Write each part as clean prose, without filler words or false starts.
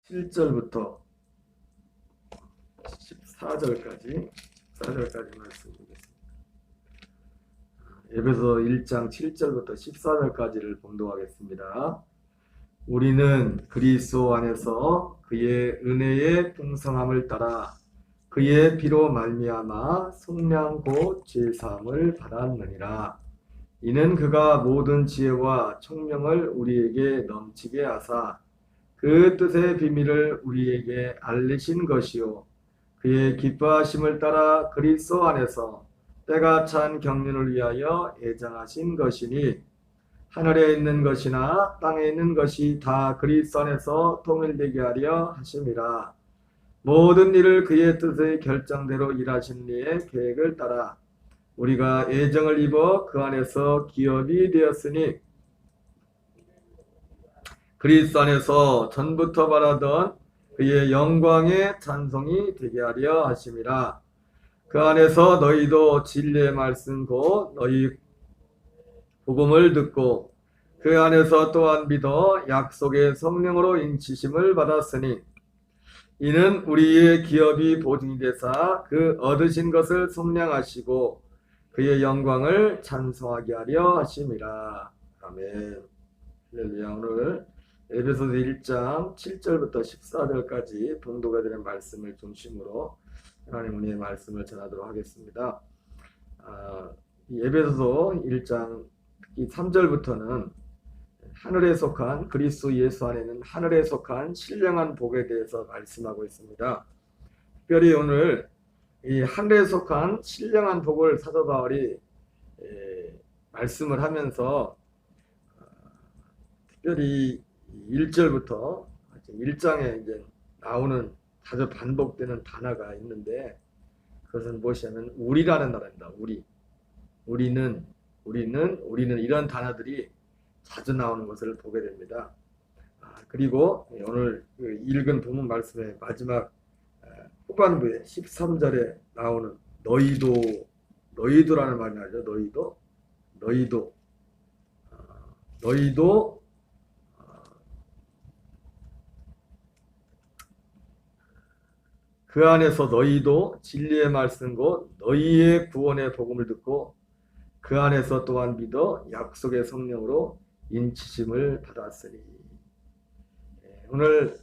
7절부터 14절까지 말씀드리겠습니다. 에베소 1장 7절부터 14절까지를 봉독하겠습니다. 우리는 그리스도 안에서 그의 은혜의 풍성함을 따라 그의 피로 말미암아 속량 곧 죄사함을 받았느니라. 이는 그가 모든 지혜와 총명을 우리에게 넘치게 하사 그 뜻의 비밀을 우리에게 알리신 것이요 그의 기뻐하심을 따라 그리스도 안에서 때가 찬 경륜을 위하여 예정하신 것이니 하늘에 있는 것이나 땅에 있는 것이 다 그리스도 안에서 통일되게 하려 하심이라. 모든 일을 그의 뜻의 결정대로 일하신 이의 계획을 따라 우리가 예정을 입어 그 안에서 기업이 되었으니 그리스도 안에서 전부터 바라던 그의 영광의 찬송이 되게 하려 하심이라. 그 안에서 너희도 진리의 말씀 곧 너희 복음을 듣고 그 안에서 또한 믿어 약속의 성령으로 인치심을 받았으니 이는 우리의 기업이 보증이 되사 그 얻으신 것을 속량하시고 그의 영광을 찬송하게 하려 하심이라. 아멘. 할렐루야. 오늘 에베소서 1장 7절부터 14절까지 봉독해 드린 말씀을 중심으로 하나님 은혜의 말씀을 전하도록 하겠습니다. 이 에베소서 1장 특히 3절부터는 하늘에 속한 그리스도 예수 안에는 하늘에 속한 신령한 복에 대해서 말씀하고 있습니다. 특별히 오늘 이 하늘에 속한 신령한 복을 사도 바울이 말씀을 하면서 특별히 1절부터 1장에 이제 나오는 자주 반복되는 단어가 있는데 그것은 무엇이냐면 우리라는 단어입니다. 우리는 이런 단어들이 자주 나오는 것을 보게 됩니다. 그리고 오늘 읽은 본문 말씀의 마지막 후반부에 13절에 나오는 너희도라는 말이 나죠. 너희도 그 안에서 너희도 진리의 말씀 곧 너희의 구원의 복음을 듣고 그 안에서 또한 믿어 약속의 성령으로 인치심을 받았으니. 오늘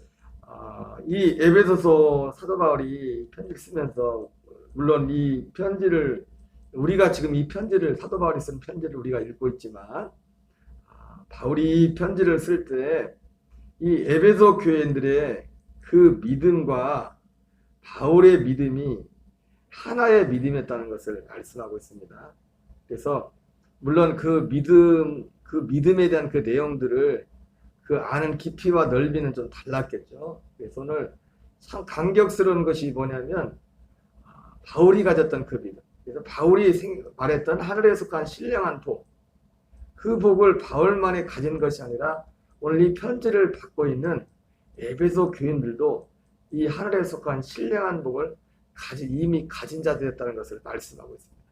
이 에베소서 사도 바울이 편지를 쓰면서 물론 이 편지를 우리가 지금 이 편지를 사도 바울이 쓴 편지를 우리가 읽고 있지만 바울이 이 편지를 쓸 때 이 에베소 교인들의 그 믿음과 바울의 믿음이 하나의 믿음이었다는 것을 말씀하고 있습니다. 그래서 물론 그 믿음에 대한 그 내용들을 그 아는 깊이와 넓이는 좀 달랐겠죠. 그래서 오늘 참 감격스러운 것이 뭐냐면 바울이 가졌던 그 믿음. 그래서 바울이 말했던 하늘에 속한 신령한 복. 그 복을 바울만이 가진 것이 아니라 오늘 이 편지를 받고 있는 에베소 교인들도 이 하늘에 속한 신령한 복을 이미 가진 자들이었다는 것을 말씀하고 있습니다.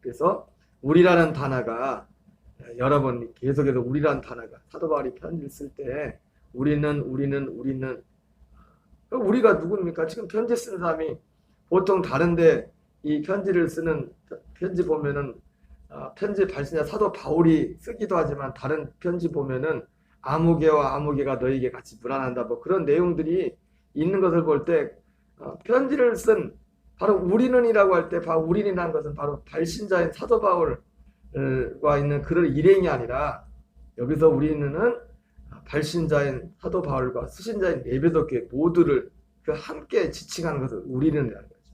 그래서 우리라는 단어가 여러 번 계속해서 우리라는 단어가 사도 바울이 편지를 쓸 때 우리는 우리가 누굽니까? 지금 편지 쓰는 사람이 보통 다른데 이 편지를 쓰는 편지 보면은 편지 발신자 사도 바울이 쓰기도 하지만 다른 편지 보면은 아무개와 아무개가 너에게 같이 문안한다 뭐 그런 내용들이 있는 것을 볼 때 편지를 쓴 바로 우리는이라고 할 때 바로 우리는이라는 것은 바로 발신자인 사도 바울과 있는 그런 일행이 아니라 여기서 우리는 발신자인 사도 바울과 수신자인 에베소 교회 모두를 그 함께 지칭하는 것을 우리는이라는 거죠.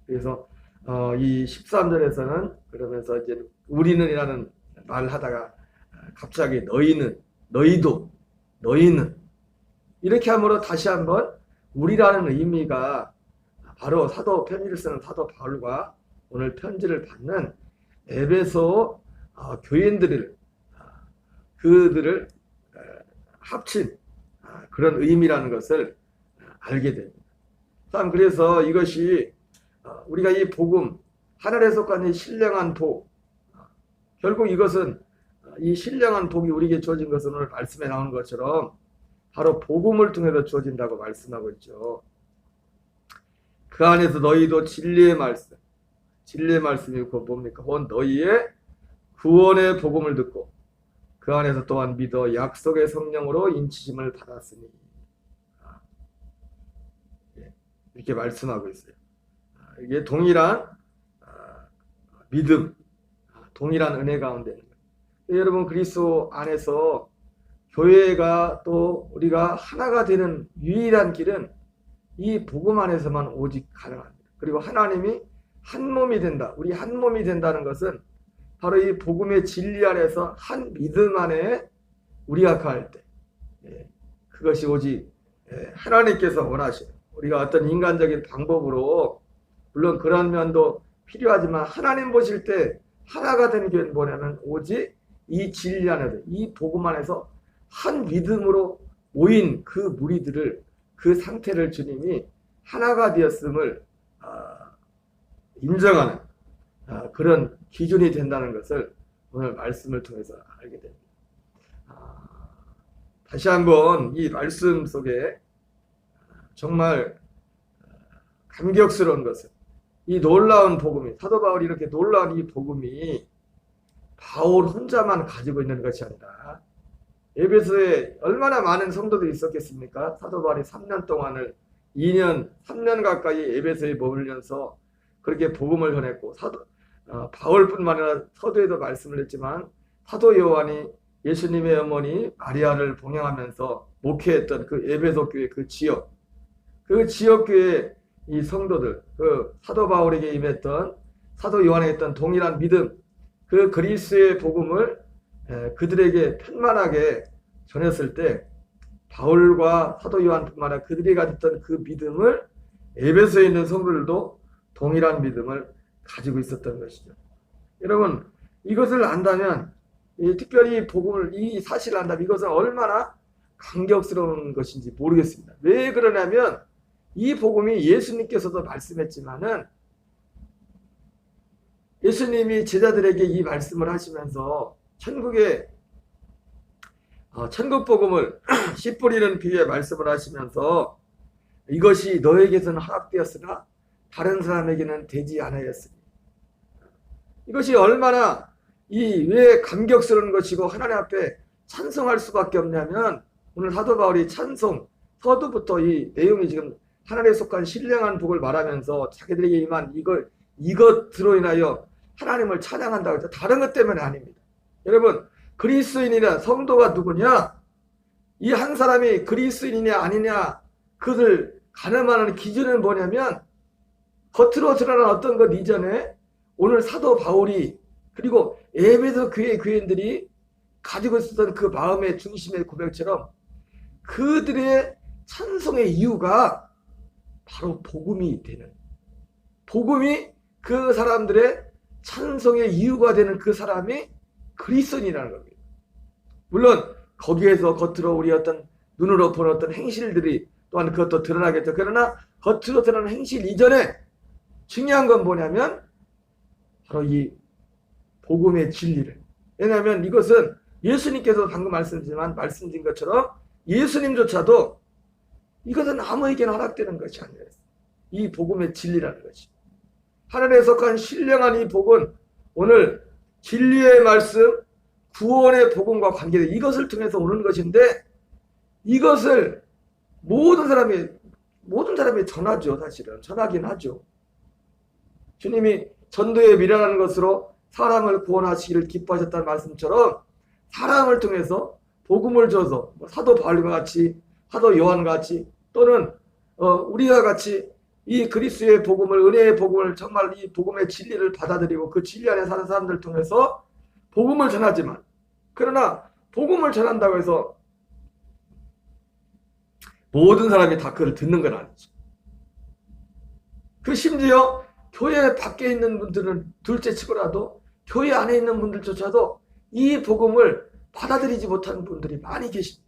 그래서 이 13절에서는 그러면서 이제 우리는이라는 말을 하다가 갑자기 너희는 이렇게 함으로 다시 한번 우리라는 의미가 바로 편지를 쓰는 사도 바울과 오늘 편지를 받는 에베소 교인들을 그들을 합친 그런 의미라는 것을 알게 됩니다. 그래서 이것이 우리가 이 복음 하늘에 속한 이 신령한 복 결국 이것은 이 신령한 복이 우리에게 주어진 것은 오늘 말씀에 나오는 것처럼 바로 복음을 통해서 주어진다고 말씀하고 있죠. 그 안에서 너희도 진리의 말씀이 곧 뭡니까? 곧 너희의 구원의 복음을 듣고 그 안에서 또한 믿어 약속의 성령으로 인치심을 받았으니. 이렇게 말씀하고 있어요. 이게 동일한 믿음, 동일한 은혜 가운데 있는 거예요. 여러분, 그리스도 안에서 교회가 또 우리가 하나가 되는 유일한 길은 이 복음 안에서만 오직 가능합니다. 그리고 하나님이 한 몸이 된다. 우리 한 몸이 된다는 것은 바로 이 복음의 진리 안에서 한 믿음 안에 우리가 거할 때, 그것이 오직 하나님께서 원하시는, 우리가 어떤 인간적인 방법으로, 물론 그런 면도 필요하지만 하나님 보실 때 하나가 되는 교회는 뭐냐면 오직 이 진리 안에서, 이 복음 안에서 한 믿음으로 모인 그 무리들을, 그 상태를 주님이 하나가 되었음을 인정하는 그런 기준이 된다는 것을 오늘 말씀을 통해서 알게 됩니다. 다시 한번 이 말씀 속에 정말 감격스러운 것은 이 놀라운 복음이, 사도 바울이 이렇게 놀라운 이 복음이 바울 혼자만 가지고 있는 것이 아니라 에베소에 얼마나 많은 성도들이 있었겠습니까? 사도 바울이 3년 동안을 3년 가까이 에베소에 머물면서 그렇게 복음을 전했고, 바울뿐만 아니라 서두에도 말씀을 했지만 사도 요한이 예수님의 어머니 마리아를 봉양하면서 목회했던 그 에베소 교회 그 지역 교회 이 성도들, 그 사도 바울에게 임했던 사도 요한에 있던 동일한 믿음, 그 그리스도의 복음을 그들에게 편만하게 전했을 때 바울과 사도 요한뿐만 아니라 그들이 가졌던 그 믿음을 에베소에 있는 성도들도 동일한 믿음을 가지고 있었던 것이죠. 여러분, 이것을 안다면, 특별히 복음을, 이 사실을 안다면 이것은 얼마나 감격스러운 것인지 모르겠습니다. 왜 그러냐면 이 복음이 예수님께서도 말씀했지만은, 예수님이 제자들에게 이 말씀을 하시면서 천국 복음을 씨 뿌리는 비유에 말씀을 하시면서 이것이 너에게서는 허락되었으나 다른 사람에게는 되지 않았으니, 이것이 얼마나 왜 감격스러운 것이고 하나님 앞에 찬송할 수밖에 없냐면, 오늘 사도 바울이 찬송 서두부터 이 내용이 지금 하나님에 속한 신령한 복을 말하면서 자기들에게 임한 이것으로 인하여 하나님을 찬양한다고 했죠. 다른 것 때문에 아닙니다. 여러분, 그리스도인이나 성도가 누구냐? 이 한 사람이 그리스도인이냐 아니냐, 그것을 가늠하는 기준은 뭐냐면, 겉으로 드러난 어떤 것 이전에 오늘 사도 바울이, 그리고 에베소 교인들이 가지고 있었던 그 마음의 중심의 고백처럼 그들의 찬송의 이유가 바로 복음이 되는, 복음이 그 사람들의 찬송의 이유가 되는 그 사람이 그리스도인이라는 겁니다. 물론 거기에서 겉으로 우리 어떤 눈으로 보는 어떤 행실들이 또한 그것도 드러나겠죠. 그러나 겉으로 드러나는 행실 이전에 중요한 건 뭐냐면 바로 이 복음의 진리를, 왜냐하면 이것은 예수님께서 방금 말씀드린 것처럼 예수님조차도 이것은 아무에게나 허락되는 것이 아니라 이 복음의 진리라는 것이, 하늘에 속한 신령한 이 복은 오늘 진리의 말씀, 구원의 복음과 관계된 이것을 통해서 오는 것인데, 이것을 모든 사람이 전하죠. 사실은 전하긴 하죠. 주님이 전도에 미련한 것으로 사람을 구원하시기를 기뻐하셨다는 말씀처럼 사람을 통해서 복음을 줘서 사도 바울과 같이, 사도 요한과 같이, 또는 우리와 같이 이 그리스도의 복음을, 은혜의 복음을, 정말 이 복음의 진리를 받아들이고 그 진리 안에 사는 사람들 통해서 복음을 전하지만, 그러나 복음을 전한다고 해서 모든 사람이 다 그걸 듣는 건 아니죠. 그 심지어 교회 밖에 있는 분들은 둘째 치고라도 교회 안에 있는 분들조차도 이 복음을 받아들이지 못하는 분들이 많이 계십니다.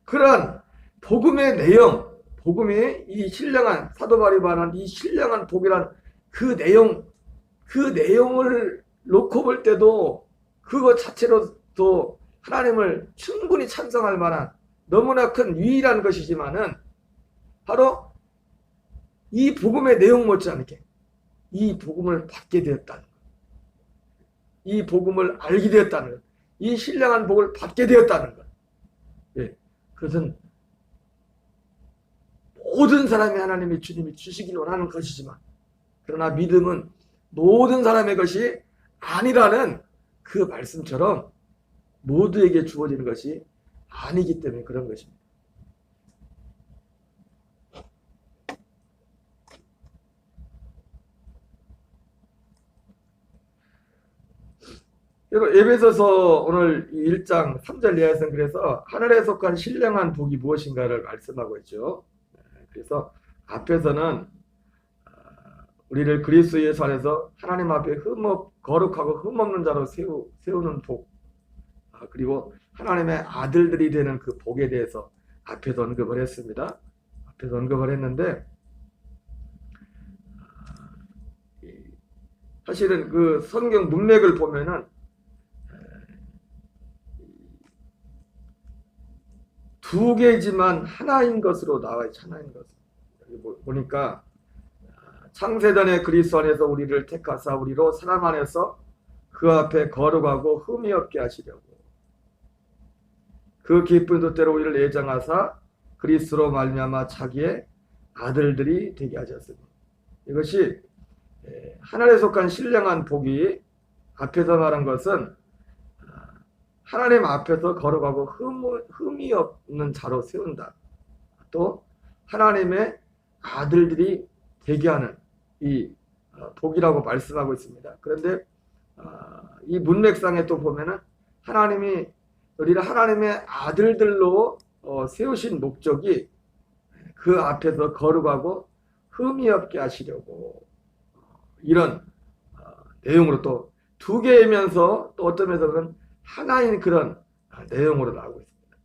그러한 복음의 내용, 복음의 이 신령한, 사도 바울이 말한 이 신령한 복이란 그 내용을 놓고 볼 때도 그것 자체로도 하나님을 충분히 찬송할 만한 너무나 큰 유일한 것이지만은 바로 이 복음의 내용 못지않게 이 복음을 받게 되었다는 것, 이 복음을 알게 되었다는 것, 이 신령한 복을 받게 되었다는 것. 예, 그것은 모든 사람이 하나님이 주님이 주시길 원하는 것이지만, 그러나 믿음은 모든 사람의 것이 아니라는 그 말씀처럼 모두에게 주어지는 것이 아니기 때문에 그런 것입니다. 여러분, 에베소서 오늘 1장 3절 이하에서는 그래서 하늘에 속한 신령한 복이 무엇인가를 말씀하고 있죠. 그래서 앞에서는 우리를 그리스도 예수 안에서 하나님 앞에 거룩하고 흠없는 자로 세우는 복, 그리고 하나님의 아들들이 되는 그 복에 대해서 앞에서 언급을 했습니다. 앞에서 언급을 했는데, 사실은 그 성경 문맥을 보면은 두 개지만 하나인 것으로 나와 있죠. 하나인 것으로. 여기 보니까 창세전에 그리스도 안에서 우리를 택하사 우리로 사랑 안에서 그 앞에 거룩하고 흠이 없게 하시려고 그 기쁜 뜻대로 우리를 예정하사 그리스도로 말미암아 자기의 아들들이 되게 하셨으니, 이것이 하늘에 속한 신령한 복이 앞에서 말한 것은 하나님 앞에서 거룩하고 흠이 없는 자로 세운다. 또 하나님의 아들들이 되게 하는 이 복이라고 말씀하고 있습니다. 그런데 이 문맥상에 또 보면은 하나님이 우리를 하나님의 아들들로 세우신 목적이 그 앞에서 거룩하고 흠이 없게 하시려고, 이런 내용으로 또 두 개이면서 또 어떤 면에서는 하나인 그런 내용으로 나오고 있습니다.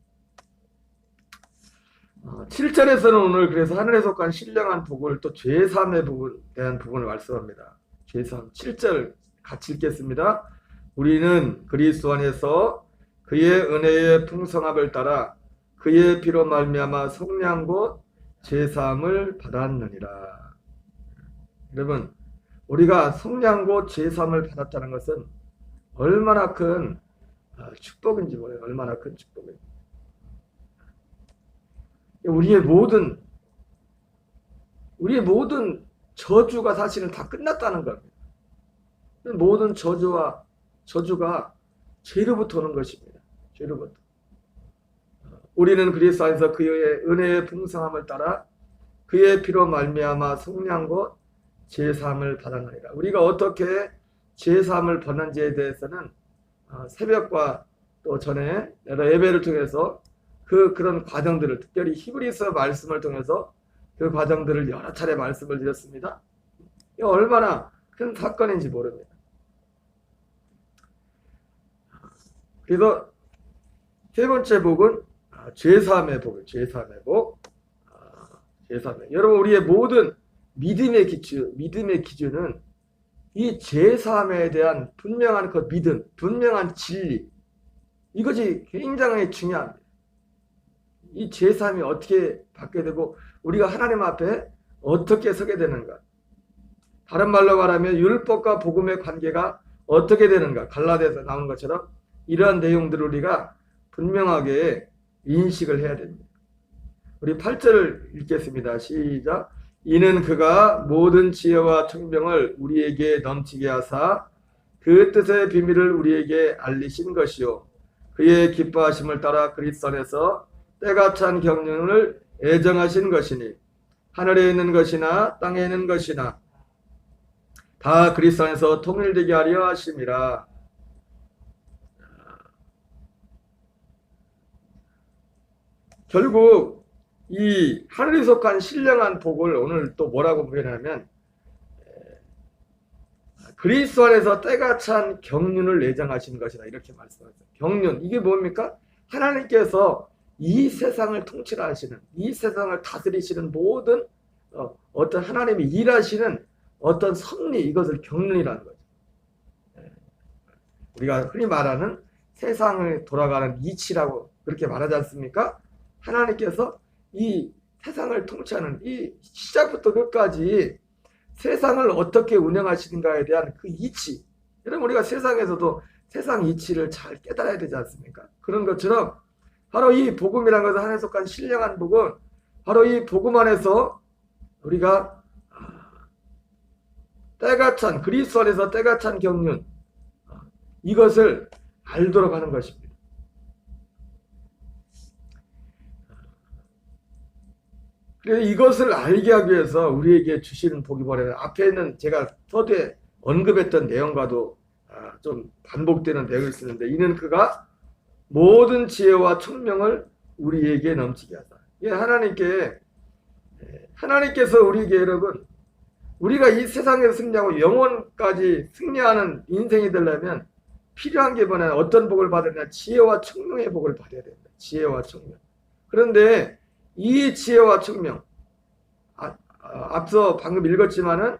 7절에서는 오늘 그래서 하늘에 속한 신령한 복을 또 죄사함에 대한 부분을 말씀합니다. 죄사함 7절 같이 읽겠습니다. 우리는 그리스도 안에서 그의 은혜의 풍성함을 따라 그의 피로 말미암아 속량 곧 죄사함을 받았느니라. 여러분, 우리가 속량 곧 죄사함을 받았다는 것은 얼마나 큰 축복인지 몰라요. 얼마나 큰 축복인지. 우리의 모든 저주가 사실은 다 끝났다는 겁니다. 모든 저주가 죄로부터 오는 것입니다. 죄로부터. 우리는 그리스도 안에서 그의 은혜의 풍성함을 따라 그의 피로 말미암아 속량 곧 죄사함을 받았느니라. 우리가 어떻게 죄사함을 받는지에 대해서는 새벽과 또 전에 여러 예배를 통해서 그런 과정들을, 특별히 히브리서 말씀을 통해서 그 과정들을 여러 차례 말씀을 드렸습니다. 이거 얼마나 큰 사건인지 모릅니다. 그래서 세 번째 복은 죄사함의 복이에요. 죄사함의 복. 죄사함의. 여러분, 우리의 모든 믿음의 기준은 이 죄사함에 대한 분명한 그 믿음, 분명한 진리, 이것이 굉장히 중요합니다. 이 죄사함이 어떻게 받게 되고 우리가 하나님 앞에 어떻게 서게 되는가. 다른 말로 말하면 율법과 복음의 관계가 어떻게 되는가. 갈라디아에서 나온 것처럼 이러한 내용들을 우리가 분명하게 인식을 해야 됩니다. 우리 8절을 읽겠습니다. 시작. 이는 그가 모든 지혜와 총명을 우리에게 넘치게 하사 그 뜻의 비밀을 우리에게 알리신 것이요 그의 기뻐하심을 따라 그리스도 안에서 때가 찬 경륜을 애정하신 것이니 하늘에 있는 것이나 땅에 있는 것이나 다 그리스도 안에서 통일되게 하려 하심이라. 결국 이 하늘에 속한 신령한 복을 오늘 또 뭐라고 표현하면 그리스도 안에서 때가 찬 경륜을 내장하시는 것이다, 이렇게 말씀하셨어요. 경륜, 이게 뭡니까? 하나님께서 이 세상을 통치하시는, 이 세상을 다스리시는 모든 어떤 하나님이 일하시는 어떤 섭리, 이것을 경륜이라는 거죠. 우리가 흔히 말하는 세상을 돌아가는 이치라고 그렇게 말하지 않습니까? 하나님께서 이 세상을 통치하는 이 시작부터 끝까지 세상을 어떻게 운영하시는가에 대한 그 이치. 여러분 우리가 세상에서도 세상 이치를 잘 깨달아야 되지 않습니까? 그런 것처럼 바로 이 복음이라는 것은 하나님 속한 신령한 복음, 바로 이 복음 안에서 우리가 때가 찬 그리스도 안에서 때가 찬 경륜 이것을 알도록 하는 것입니다. 그래서 이것을 알게 하기 위해서 우리에게 주시는 복이 뭐냐면 앞에는 제가 서두에 언급했던 내용과도 좀 반복되는 내용을 쓰는데 이는 그가 모든 지혜와 총명을 우리에게 넘치게 하다. 하나님께서 우리에게 여러분 우리가 이 세상에서 승리하고 영원까지 승리하는 인생이 되려면 필요한 게 뭐냐 어떤 복을 받으냐 지혜와 총명의 복을 받아야 됩니다. 지혜와 총명. 그런데 이 지혜와 총명 앞서 방금 읽었지만은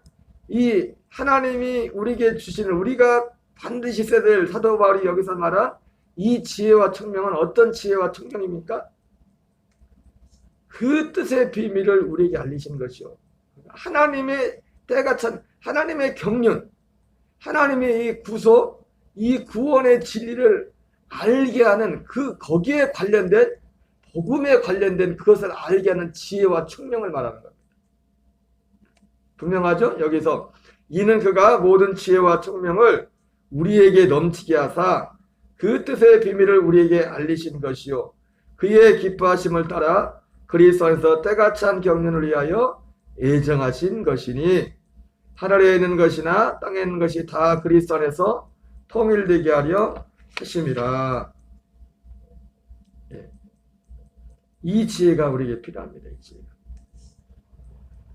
이 하나님이 우리에게 주시는 우리가 반드시 써야 될 사도 바울이 여기서 말한 이 지혜와 총명은 어떤 지혜와 총명입니까? 그 뜻의 비밀을 우리에게 알리신 것이요. 하나님의 때가 찬 하나님의 경륜, 하나님의 이 구속, 이 구원의 진리를 알게 하는 그 거기에 관련된 복음에 관련된 그것을 알게 하는 지혜와 총명을 말하는 겁니다. 분명하죠? 여기서 이는 그가 모든 지혜와 총명을 우리에게 넘치게 하사 그 뜻의 비밀을 우리에게 알리신 것이요 그의 기뻐하심을 따라 그리스도 안에서 때가 찬 경륜을 위하여 예정하신 것이니 하늘에 있는 것이나 땅에 있는 것이 다 그리스도 안에서 통일되게 하려 하심이라. 이 지혜가 우리에게 필요합니다.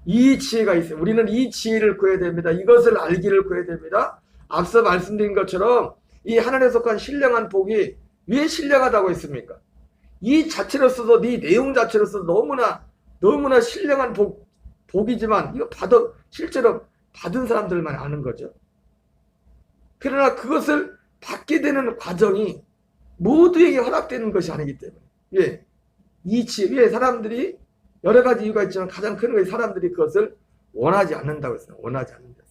이 지혜가 있어요. 우리는 이 지혜를 구해야 됩니다. 이것을 알기를 구해야 됩니다. 앞서 말씀드린 것처럼 이 하늘에 속한 신령한 복이 왜 신령하다고 했습니까? 이 자체로서도 이 내용 자체로서 너무나 신령한 복이지만 이거 실제로 받은 사람들만 아는 거죠. 그러나 그것을 받게 되는 과정이 모두에게 허락되는 것이 아니기 때문에 이 지혜에 사람들이 여러 가지 이유가 있지만 가장 큰 것이 사람들이 그것을 원하지 않는다고 했어요. 원하지 않는다.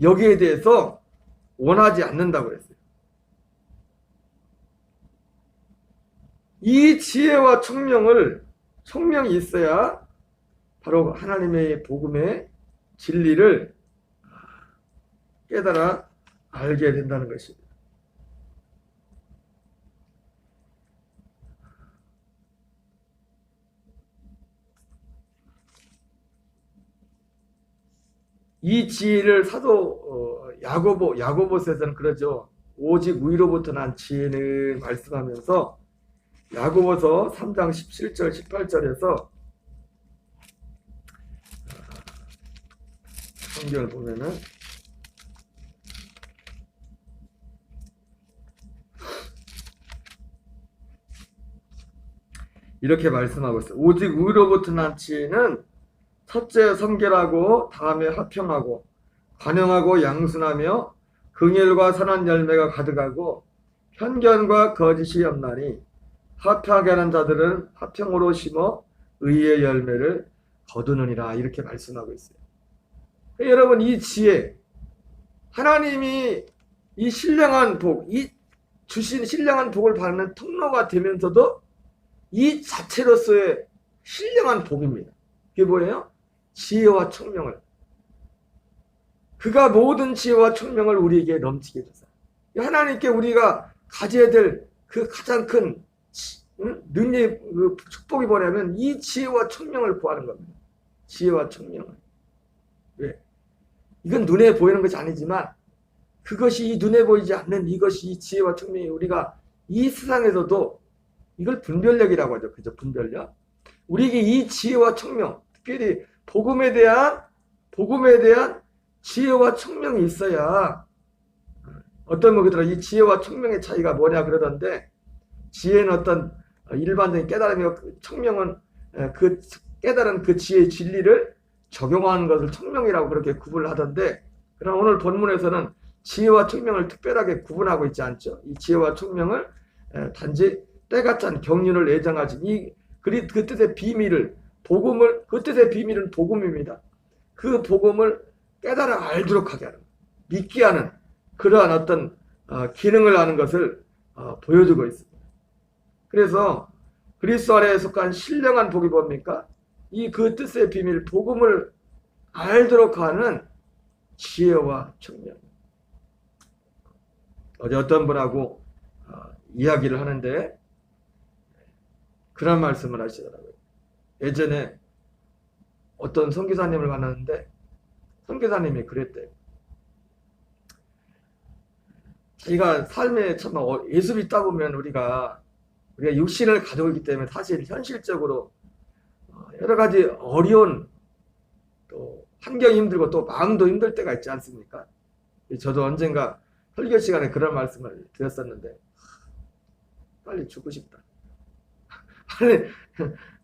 여기에 대해서 원하지 않는다고 했어요. 이 지혜와 총명이 있어야 바로 하나님의 복음의 진리를 깨달아 알게 된다는 것입니다. 이 지혜를 사도 야고보서에서는 그러죠. 오직 위로부터 난 지혜는 말씀하면서 야고보서 3장 17절 18절에서 성경을 보면은 이렇게 말씀하고 있어요. 오직 위로부터 난 지혜는 첫째 성결하고 다음에 화평하고 관용하고 양순하며 긍휼과 선한 열매가 가득하고 편견과 거짓이 없나니 화평하게 하는 자들은 화평으로 심어 의의 열매를 거두느니라. 이렇게 말씀하고 있어요. 여러분 이 지혜 하나님이 이 신령한 복, 이 주신 신령한 복을 받는 통로가 되면서도 이 자체로서의 신령한 복입니다. 그게 뭐예요? 지혜와 총명을 그가 모든 지혜와 총명을 우리에게 넘치게 해줘서 하나님께 우리가 가져야 될 그 가장 큰 능력, 그 축복이 뭐냐면 이 지혜와 총명을 구하는 겁니다. 지혜와 총명을. 왜? 이건 눈에 보이는 것이 아니지만 그것이 눈에 보이지 않는 이것이 이 지혜와 총명이 우리가 이 세상에서도 이걸 분별력이라고 하죠. 그죠? 분별력. 우리에게 이 지혜와 총명, 특별히 복음에 대한 지혜와 총명이 있어야 어떤 분들은 이 지혜와 총명의 차이가 뭐냐 그러던데 지혜는 어떤 일반적인 깨달음이고 총명은 그 깨달은 그 지혜의 진리를 적용하는 것을 총명이라고 그렇게 구분을 하던데 그러나 오늘 본문에서는 지혜와 총명을 특별하게 구분하고 있지 않죠. 이 지혜와 총명을 단지 때가 찬 경륜을 예정하신 이 그 뜻의 비밀을, 복음을, 그 뜻의 비밀은 복음입니다. 그 복음을 깨달아 알도록 하게 하는, 믿게 하는 그러한 어떤 기능을 하는 것을 보여주고 있습니다. 그래서 그리스도 안에 속한 신령한 복이 뭡니까? 이 그 뜻의 비밀, 복음을 알도록 하는 지혜와 청명. 어제 어떤 분하고 이야기를 하는데 그런 말씀을 하시더라고요. 예전에 어떤 선교사님을 만났는데 선교사님이 그랬대요. 자기가 삶에 참 예수 믿다 보면 우리가 육신을 가지고 있기 때문에 사실 현실적으로 여러 가지 어려운, 또 환경이 힘들고 또 마음도 힘들 때가 있지 않습니까? 저도 언젠가 설교 시간에 그런 말씀을 드렸었는데 빨리 죽고 싶다.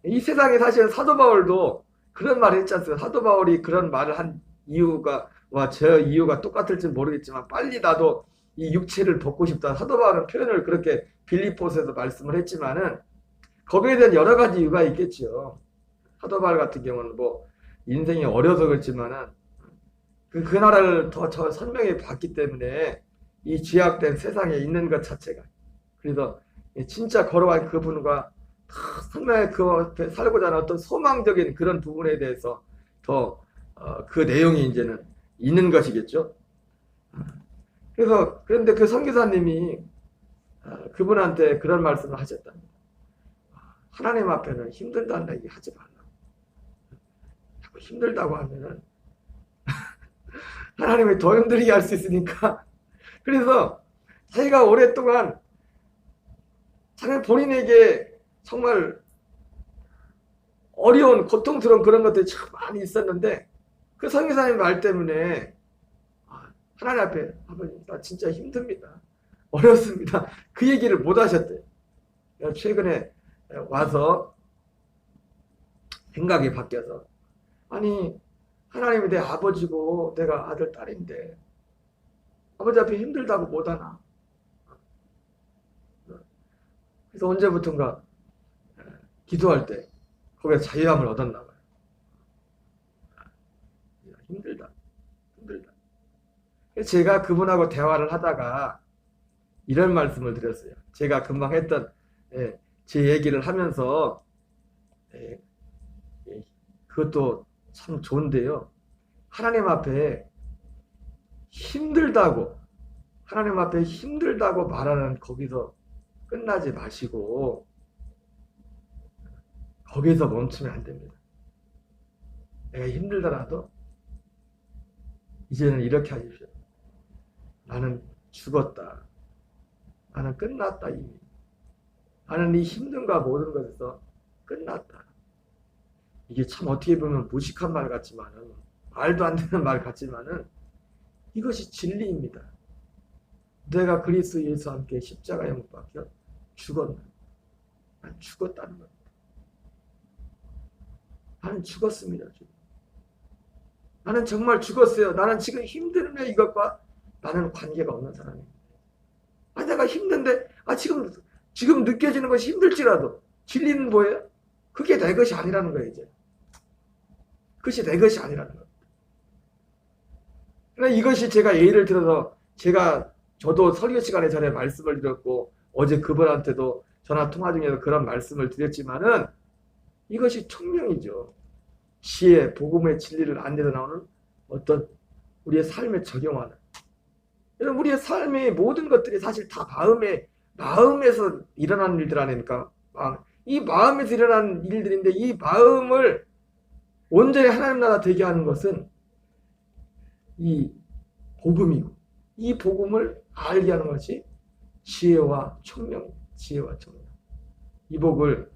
이 세상에 사실 사도 바울도 그런 말을 했지 않습니까? 사도 바울이 그런 말을 한 이유가 저 이유가 똑같을지 모르겠지만 빨리 나도 이 육체를 벗고 싶다. 사도 바울은 표현을 그렇게 빌립보서에서 말씀을 했지만은 거기에 대한 여러 가지 이유가 있겠죠. 사도 바울 같은 경우는 뭐 인생이 어려서 그렇지만은 그 나라를 더 선명히 봤기 때문에 이 죄악된 세상에 있는 것 자체가, 그래서 진짜 걸어간 그분과 선명히 그 앞에 살고자 하는 어떤 소망적인 그런 부분에 대해서 더 그 내용이 이제는 있는 것이겠죠. 그래서 그런데 그 선교사님이 그분한테 그런 말씀을 하셨답니다. 하나님 앞에는 힘들다는 얘기 하지 말라. 자꾸 힘들다고 하면은 하나님이 더 힘들게 할 수 있으니까. 그래서 자기가 오랫동안 자기 본인에게 정말 어려운 고통스러운 그런 것들이 참 많이 있었는데 그 선교사님 말 때문에 하나님 앞에 아버님 나 진짜 힘듭니다. 어렵습니다. 그 얘기를 못 하셨대요. 최근에 와서 생각이 바뀌어서 아니 하나님이 내 아버지고 내가 아들 딸인데 아버지 앞에 힘들다고 못하나. 그래서 언제부턴가 기도할 때 거기에 자유함을 얻었나 봐요. 힘들다. 제가 그분하고 대화를 하다가 이런 말씀을 드렸어요. 제가 금방 했던 제 얘기를 하면서 그것도 참 좋은데요. 하나님 앞에 힘들다고 말하는 거기서 끝나지 마시고 거기서 멈추면 안 됩니다. 내가 힘들더라도 이제는 이렇게 하십시오. 나는 죽었다. 나는 끝났다 이미. 나는 이 힘듦과 모든 것에서 끝났다. 이게 참 어떻게 보면 무식한 말 같지만은 말도 안 되는 말 같지만은 이것이 진리입니다. 내가 그리스도 예수와 함께 십자가에 못 박혀 죽었나? 난 죽었다는 겁니다. 나는 죽었습니다. 나는 정말 죽었어요. 나는 지금 힘들며 이것과 나는 관계가 없는 사람입니다. 내가 힘든데 지금 느껴지는 것이 힘들지라도 진리는 뭐예요? 그게 내 것이 아니라는 거예요. 이제 그것이 내 것이 아니라는 거예요. 그러니까 이것이 제가 예를 들어서 저도 설교 시간에 전에 말씀을 드렸고 어제 그분한테도 전화 통화 중에서 그런 말씀을 드렸지만은 이것이 총명이죠. 지혜, 복음의 진리를 안내로 나오는 어떤 우리의 삶에 적용하는. 여러분 우리의 삶의 모든 것들이 사실 다 마음에서 일어나는 일들 아닙니까? 이 마음에서 일어나는 일들인데 이 마음을 온전히 하나님 나라 되게 하는 것은 이 복음이고 이 복음을 알게 하는 것이 지혜와 총명. 이 복을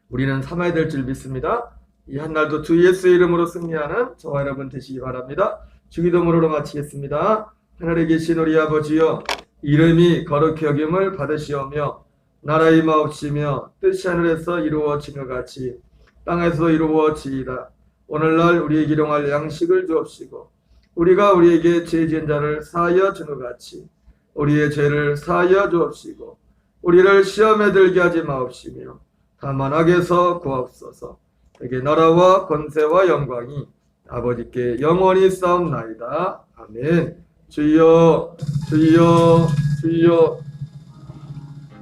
우리는 삼아야 될 줄 믿습니다. 이 한날도 주 예수의 이름으로 승리하는 저와 여러분 되시기 바랍니다. 주기도문으로 마치겠습니다. 하늘에 계신 우리 아버지여, 이름이 거룩히 여김을 받으시오며 나라의 마옵시며 뜻이 하늘에서 이루어진 것 같이 땅에서 이루어지이다. 오늘날 우리에게 일용할 양식을 주옵시고 우리가 우리에게 죄 지은 자를 사하여 준 것 같이 우리의 죄를 사하여 주옵시고 우리를 시험에 들게 하지 마옵시며 다만 악에서 구하옵소서. 내게 나라와 권세와 영광이 아버지께 영원히 싸움나이다. 아멘. 주여 주여 주여